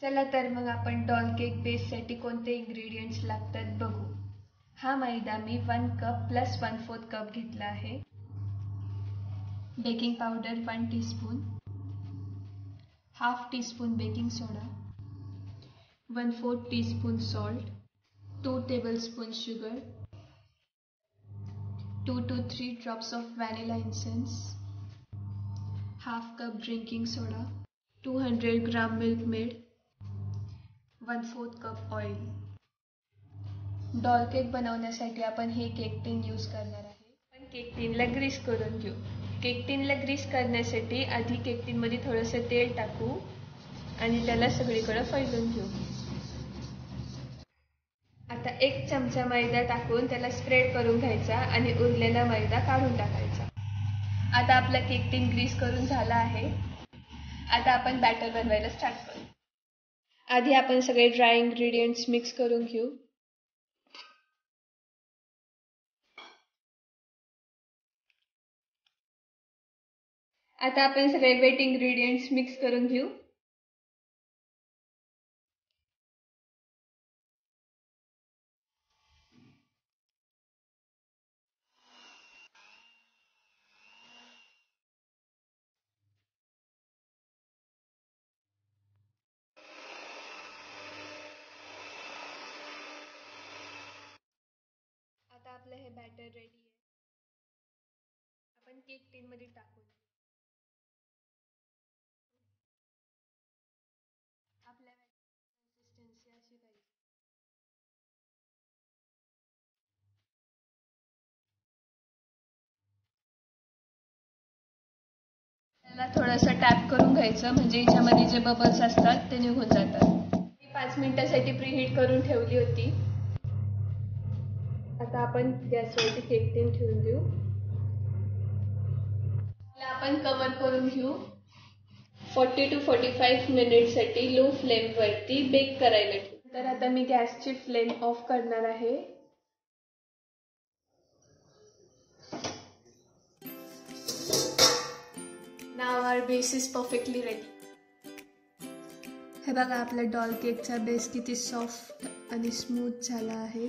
चला तर मग आपण डॉल केक बेससाठी कोणते इंग्रेडियंट्स लागतात बघू. हा मैदा मी 1 कप प्लस 1/4 कप घेतला आहे. Baking powder 1 teaspoon, half teaspoon baking soda, 1/4 teaspoon salt, 2 tablespoon sugar, 2 to 3 drops of vanilla essence, half cup drinking soda, 200 gram milk made, 1/4 cup oil. Doll cake बनवण्यासाठी आपण हे केक टिन यूज करणार आहे. आपण cake टिनला Greece करून घेऊ. Cake टिनला Greece करण्यासाठी आधी केक टिनमध्ये थोडंसं तेल टाकू आणि त्याला सगळीकडे फैलून घेऊ. आता 1 चमचा मैदा टाकून त्याला स्प्रेड करून घ्यायचा आणि उरलेला मैदा काढून टाकायचा. आता आपला केक टिन ग्रीस करून झाला आहे. आता आपण बॅटर बनवायला स्टार्ट करू. आधी आपण सगळे ड्राय इंग्रेडियंट्स मिक्स करून घेऊ. आता आपण सगळे वेट इंग्रेडियंट्स मिक्स करून घेऊ. आता आपलं हे बॅटर रेडी आहे. आपण केक टिन मध्ये टाकू. आपल्या कन्सिस्टन्सी अशी पाहिजे. त्याला थोडंसं टॅप करून घ्यायचं म्हणजे याच्यामध्ये जे बबल्स असतात ते निघून जातात. मी 5 मिनिटासाठी प्रीहीट करून ठेवली होती. आता आपण गॅसवरती केक टिन ठेवून देऊ. आपण कव्हर करून घेऊ. 40 to 45 मिनिटसाठी लो फ्लेमवरती बेक करायला ठेवू. तर आता मी गॅसची फ्लेम ऑफ करणार आहे. Now our base is perfectly ready. हे बघा आपला डॉल केकचा बेस किती सॉफ्ट आणि स्मूथ झाला आहे.